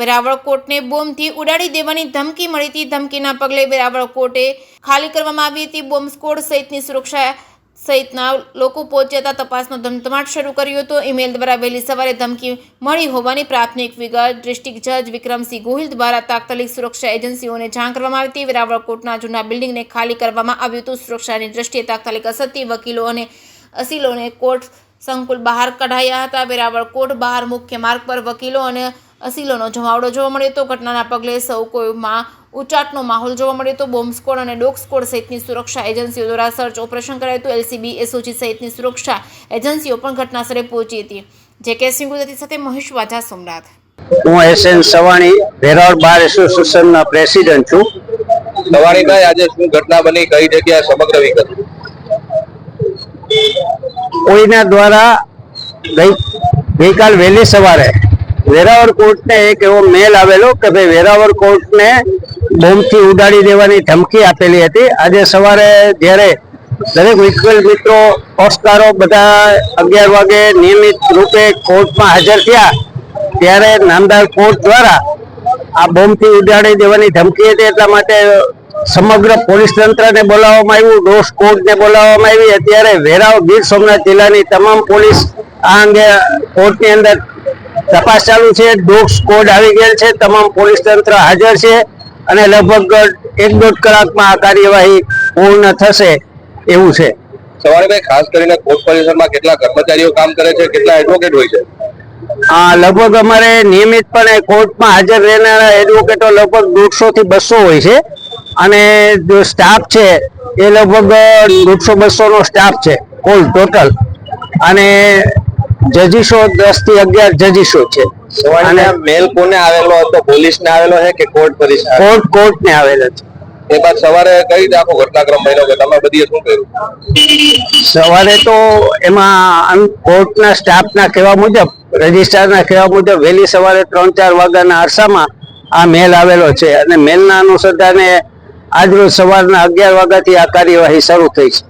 વેરાવળ કોર્ટને બોમ્બથી ઉડાડી દેવાની ધમકી મળી હતી। ધમકીના પગલે વેરાવળ કોર્ટે ખાલી કરવામાં આવી હતી। બોમ્બ સ્ક્વોડ સહિતની સુરક્ષા સહિતના લોકો પહોંચ્યા હતા। તપાસનો ધમધમાટ શરૂ કર્યો હતો। ઈમેલ દ્વારા વહેલી સવારે ધમકી મળી હોવાની પ્રાથમિક વિગત ડિસ્ટ્રિક્ટ જજ વિક્રમસિંહ ગોહિલ દ્વારા તાત્કાલિક સુરક્ષા એજન્સીઓને જાણ કરવામાં આવી હતી। વેરાવળ કોર્ટના જૂના બિલ્ડિંગને ખાલી કરવામાં આવ્યું હતું। સુરક્ષાની દ્રષ્ટિએ તાત્કાલિક અસરથી વકીલો અને અસીલોને કોર્ટ સંકુલ બહાર કઢાયા હતા। વેરાવળ કોર્ટ બહાર મુખ્ય માર્ગ પર વકીલો અને અસીલોનો જમાવડો જોવા મળ્યો હતો। ઘટનાના પગલે સૌ કોઈમાં ઉચાટનો માહોલ જોવા મળ્યો હતો। બોમ્બ સ્ક્વોડ અને ડોગ સ્ક્વોડ સહિતની સુરક્ષા એજન્સીઓ દ્વારા સર્ચ ઓપરેશન કરાયું હતું। એલસીબી એસઓજી સહિતની સુરક્ષા એજન્સીઓ પણ ઘટનાસ્થળે પહોંચી હતી। જે કે સિંગુદતી સાથે મહેશ વાજા, સોમનાથ। હું એસએન સવાણી વેરાવળ બાર એસોસિએશનના પ્રેસિડેન્ટ છું। સવાણીભાઈ, આજે શું ઘટના બની, કઈ જગ્યાએ, સમગ્ર વિગત? કોઈના દ્વારા ગઈકાલ વહેલી સવારે વેરાવળ કોર્ટને એક એવો મેલ આવેલો કે ભાઈ વેરાવળ કોર્ટને બોમ્બથી ઉડાડી દેવાની ધમકી આપેલી હતી। આજે સવારે જ્યારે દરેક વકીલ મિત્રો પક્ષકારો બધા 11 વાગે નિયમિત રૂપે કોર્ટમાં હાજર થયા ત્યારે નામદાર કોર્ટ દ્વારા આ બોમ્બથી ઉડાડી દેવાની ધમકી હતી એટલા માટે સમગ્ર પોલીસ તંત્રને બોલાવવામાં આવ્યું, ડોગ સ્ક્વોડને બોલાવવામાં આવી। અત્યારે વેરાવળ ગીર સોમનાથ જિલ્લાની તમામ પોલીસ આ અંગે કોર્ટની અંદર તપાસ ચાલુ છે। ડોગ સ્ક્વોડ આવી ગયેલ છે, તમામ પોલીસ તંત્ર હાજર છે અને લગભગ 1-1.5 કલાકમાં આ કાર્યવાહી પૂર્ણ થશે એવું છે। સવાણીભાઈ, ખાસ કરીને કોર્ટ પરિસરમાં કેટલા કર્મચારીઓ કામ કરે છે, કેટલા એડવોકેટ હોય છે? લગભગ અમારે નિયમિતપણે કોર્ટમાં હાજર રહેનારા એડવોકેટો લગભગ 150 થી 200 હોય છે અને જો સ્ટાફ છે એ લગભગ 150-200 નો સ્ટાફ છે કુલ ટોટલ, અને જજીશો 10 થી 11 જજીશો છે। અને મેલ કોને આવેલો હતો, પોલીસને આવેલો છે કે કોર્ટ પરિસર? કોર્ટને આવેલો છે। એ બાદ સવારે કઈ રીતે આખો ઘટનાક્રમ બન્યો કે તમે બધીએ શું કર્યું? સવારે તો એમાં કોર્ટના સ્ટાફના કહેવા મુજબ, રજિસ્ટ્રારના કહેવા મુજબ વહેલી સવારે 3-4 વાગ્યાના અરસામાં આ મેલ આવેલો છે અને મેલના અનુસંધાને આજરોજ સવારના 11 વાગ્યાથી આ કાર્યવાહી શરૂ થઈ છે।